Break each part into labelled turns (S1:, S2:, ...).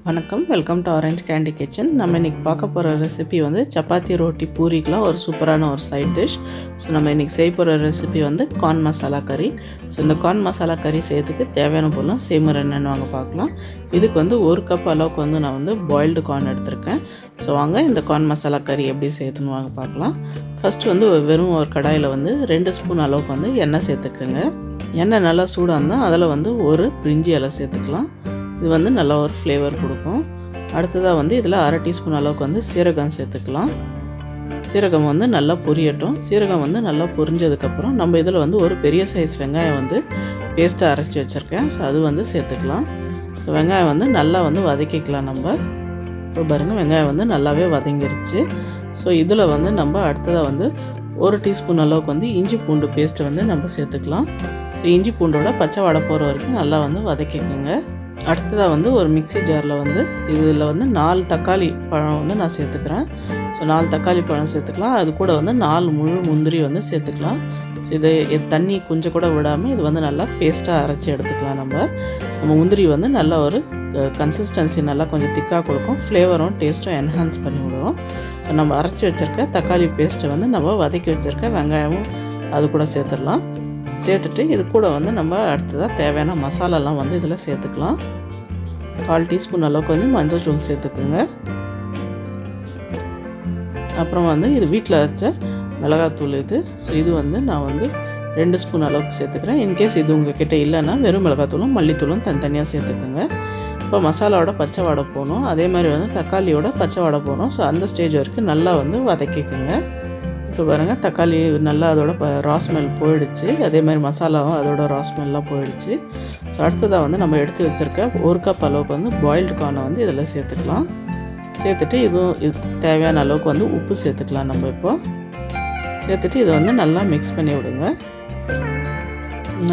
S1: வணக்கம், welcome to orange candy kitchen. நம்ம இன்றைக்கி பார்க்க போகிற ரெசிபி வந்து சப்பாத்தி ரொட்டி பூரிக்கெலாம் ஒரு சூப்பரான ஒரு சைட் டிஷ். ஸோ நம்ம இன்றைக்கி செய்ய போகிற ரெசிபி வந்து கார்ன் மசாலா கறி. ஸோ இந்த கார்ன் மசாலா கறி செய்யறதுக்கு தேவையான பொருளும் செய்முறை என்னென்னு வாங்க பார்க்கலாம். இதுக்கு வந்து 1 கப் அளவுக்கு வந்து நான் வந்து பாயில்டு கார்ன் எடுத்திருக்கேன். ஸோ வாங்க இந்த கார்ன் மசாலா கறி எப்படி செய்யுதுன்னு வாங்க பார்க்கலாம். ஃபஸ்ட்டு வந்து வெறும் ஒரு கடாயில் வந்து 2 ஸ்பூன் அளவுக்கு வந்து எண்ணெய் சேர்த்துக்குங்க. எண்ணெய் நல்லா சூடாக இருந்தால் அதில் வந்து ஒரு பிரிஞ்சி இலை சேர்த்துக்கலாம். இது வந்து நல்லா ஒரு ஃப்ளேவர் கொடுக்கும். அடுத்ததாக வந்து இதில் 1/2 டீஸ்பூன் அளவுக்கு வந்து சீரகம் சேர்த்துக்கலாம். சீரகம் வந்து நல்லா பொரியட்டும். சீரகம் வந்து நல்லா பொரிஞ்சதுக்கப்புறம் நம்ம இதில் வந்து ஒரு பெரிய சைஸ் வெங்காயம் வந்து பேஸ்ட்டாக அரைச்சி வச்சுருக்கேன். ஸோ அது வந்து சேர்த்துக்கலாம். ஸோ வெங்காயம் வந்து நல்லா வந்து வதக்கிக்கலாம். நம்ம இப்போ பாருங்கள், வெங்காயம் வந்து நல்லாவே வதங்கிருச்சு. ஸோ இதில் வந்து நம்ம அடுத்ததாக வந்து 1 டீஸ்பூன் அளவுக்கு வந்து இஞ்சி பூண்டு பேஸ்ட்டை வந்து நம்ம சேர்த்துக்கலாம். ஸோ இஞ்சி பூண்டோட பச்சை வாடை போகிற வரைக்கும் நல்லா வந்து வதக்கிக்கோங்க. அடுத்ததாக வந்து ஒரு மிக்ஸி ஜாரில் வந்து இதில் வந்து 4 தக்காளி பழம் வந்து நான் சேர்த்துக்கிறேன். ஸோ 4 தக்காளி பழம் சேர்த்துக்கலாம். அது கூட வந்து 4 முழு முந்திரி வந்து சேர்த்துக்கலாம். ஸோ இதை தண்ணி கொஞ்சம் கூட விடாமல் இது வந்து நல்லா பேஸ்ட்டாக அரைச்சி எடுத்துக்கலாம். நம்ம முந்திரி வந்து நல்ல ஒரு கன்சிஸ்டன்சி நல்லா கொஞ்சம் திக்காக கொடுக்கும். ஃப்ளேவரும் டேஸ்ட்டும் என்ஹான்ஸ் பண்ணி விடுவோம். ஸோ நம்ம அரைச்சி வச்சுருக்க தக்காளி பேஸ்ட்டை வந்து நம்ம வதக்கி வச்சுருக்க வெங்காயமும் அது கூட சேர்த்துடலாம். சேர்த்துட்டு இது கூட வந்து நம்ம அடுத்ததாக தேவையான மசாலாலாம் வந்து இதில் சேர்த்துக்கலாம். 1/4 டீஸ்பூன் அளவுக்கு வந்து மஞ்சள் தூள் சேர்த்துக்குங்க. அப்புறம் வந்து இது வீட்டில் வச்ச மிளகாத்தூள் இது. ஸோ இது வந்து நான் வந்து 2 ஸ்பூன் அளவுக்கு சேர்த்துக்கிறேன். இன்கேஸ் இது உங்ககிட்ட இல்லைன்னா வெறும் மிளகாத்தூளும் மல்லித்தூளும் தனித்தனியாக சேர்த்துக்குங்க. இப்போ மசாலாவோட பச்சை வாடை போகணும். அதே மாதிரி வந்து தக்காளியோட பச்சை வாடை போகணும். ஸோ அந்த ஸ்டேஜ் வரைக்கும் நல்லா வந்து வதக்கிக்குங்க. இப்போ பாருங்கள், தக்காளி நல்லா அதோட ரா ஸ்மெல் போயிடுச்சு. அதே மாதிரி மசாலாவும் அதோட ரா ஸ்மெல்லாம் போயிடுச்சு. ஸோ அடுத்ததாக வந்து நம்ம எடுத்து வச்சுருக்க 1 கப் அளவுக்கு வந்து பாயில்டு கார்னை வந்து இதில் சேர்த்துக்கலாம். சேர்த்துட்டு இது தேவையான அளவுக்கு வந்து உப்பு சேர்த்துக்கலாம். நம்ம இப்போ சேர்த்துட்டு இதை வந்து நல்லா மிக்ஸ் பண்ணி விடுங்க.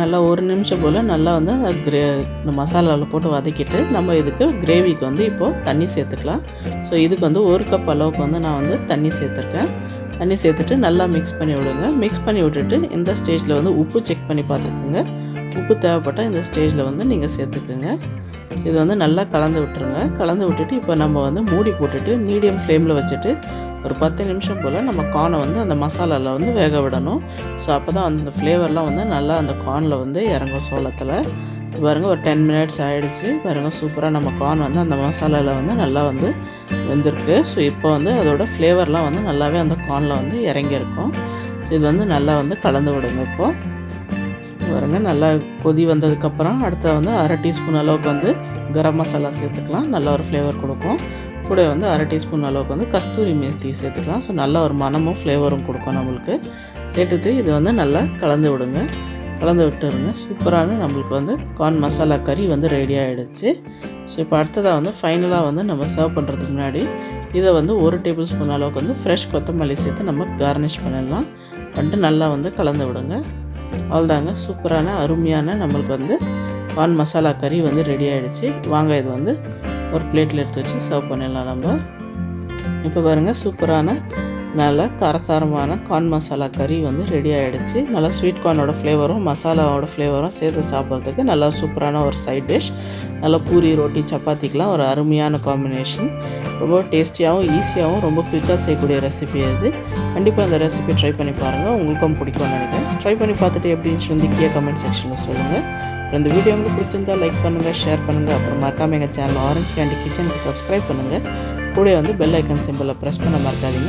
S1: நல்லா 1 நிமிஷம் போல் நல்லா வந்து இந்த மசாலாவில் போட்டு வதக்கிட்டு நம்ம இதுக்கு கிரேவிக்கு வந்து இப்போது தண்ணி சேர்த்துக்கலாம். ஸோ இதுக்கு வந்து 1 கப் அளவுக்கு வந்து நான் வந்து தண்ணி சேர்த்துருக்கேன். தண்ணி சேர்த்துட்டு நல்லா மிக்ஸ் பண்ணி விடுங்க. மிக்ஸ் பண்ணி விட்டுட்டு இந்த ஸ்டேஜில் வந்து உப்பு செக் பண்ணி பார்த்துக்குங்க. உப்பு தேவைப்பட்டால் இந்த ஸ்டேஜில் வந்து நீங்கள் சேர்த்துக்குங்க. இது வந்து நல்லா கலந்து விட்டுருங்க. கலந்து விட்டுட்டு இப்போ நம்ம வந்து மூடி போட்டுட்டு மீடியம் ஃப்ளேமில் வச்சுட்டு ஒரு 10 நிமிஷம் போல் நம்ம கார்னை வந்து அந்த மசாலாவில் வந்து வேக விடணும். ஸோ அப்போ தான் அந்த ஃப்ளேவர்லாம் வந்து நல்லா அந்த கார்னில் வந்து இறங்கும் சோளத்தில். பாருங்கள், ஒரு 10 மினிட்ஸ் ஆகிடுச்சு. பாருங்கள், சூப்பராக நம்ம கார்ன் வந்து அந்த மசாலாவில் வந்து நல்லா வந்து வெந்திருக்கு. ஸோ இப்போ வந்து அதோட ஃப்ளேவர்லாம் வந்து நல்லாவே அந்த கார்னில் வந்து இறங்கியிருக்கும். ஸோ இது வந்து நல்லா வந்து கலந்து விடுங்க. இப்போது பாருங்கள், நல்லா கொதி வந்ததுக்கப்புறம் அடுத்த வந்து 1/2 டீஸ்பூன் அளவுக்கு வந்து கரம் மசாலா சேர்த்துக்கலாம். நல்லா ஒரு ஃப்ளேவர் கொடுக்கும். கூட வந்து 1/2 டீஸ்பூன் அளவுக்கு வந்து கஸ்தூரி மேத்தி சேர்த்துக்கலாம். ஸோ நல்ல ஒரு மனமும் ஃப்ளேவரும் கொடுக்கும் நம்மளுக்கு. சேர்த்துட்டு இது வந்து நல்லா கலந்து விடுங்க. கலந்து விட்டுருங்க. சூப்பரான நம்மளுக்கு வந்து கார்ன் மசாலா கறி வந்து ரெடி ஆகிடுச்சு. ஸோ இப்போ அடுத்ததாக வந்து ஃபைனலாக வந்து நம்ம சர்வ் பண்ணுறதுக்கு முன்னாடி இதை வந்து 1 டேபிள் ஸ்பூன் அளவுக்கு வந்து ஃப்ரெஷ் கொத்தமல்லி சேர்த்து நம்ம கார்னிஷ் பண்ணிடலாம். பண்ணிட்டு நல்லா வந்து கலந்து விடுங்க. அவ்வளோதாங்க, சூப்பரான அருமையான நம்மளுக்கு வந்து கார்ன் மசாலா கறி வந்து ரெடி ஆகிடுச்சு. வாங்க இது வந்து ஒரு பிளேட்டில் எடுத்து வச்சு சர்வ் பண்ணிடலாம். நம்ம இப்போ பாருங்கள், சூப்பரான நல்ல காரசாரமான கார்ன் மசாலா கறி வந்து ரெடி ஆகிடுச்சு. நல்லா ஸ்வீட் கார்னோட ஃப்ளேவரும் மசாலாவோட ஃப்ளேவரும் சேர்த்து சாப்பிட்றதுக்கு நல்லா சூப்பரான ஒரு சைட் டிஷ். நல்லா பூரி ரொட்டி சப்பாத்திக்கெலாம் ஒரு அருமையான காம்பினேஷன். ரொம்ப டேஸ்டியாகவும் ஈஸியாகவும் ரொம்ப குயிக்காக செய்யக்கூடிய ரெசிபி அது. கண்டிப்பாக இந்த ரெசிபி ட்ரை பண்ணி பாருங்கள். உங்களுக்கும் பிடிக்கும்னு நினைக்கிறேன். ட்ரை பண்ணி பார்த்துட்டு எப்படின்னு வந்து கீழே கமெண்ட் செக்ஷனில் சொல்லுங்கள். அப்புறம் இந்த வீடியோ உங்களுக்கு பிடிச்சிருந்தால் லைக் பண்ணுங்கள், ஷேர் பண்ணுங்கள். அப்புறம் மறக்காமல் எங்கள் சேனல் ஆரஞ்ச் கேண்டி கிச்சனுக்கு சப்ஸ்கிரைப் பண்ணுங்கள். கூட வந்து பெல் ஐக்கன் சிம்பிளை ப்ரெஸ் பண்ண மறக்காதீங்க.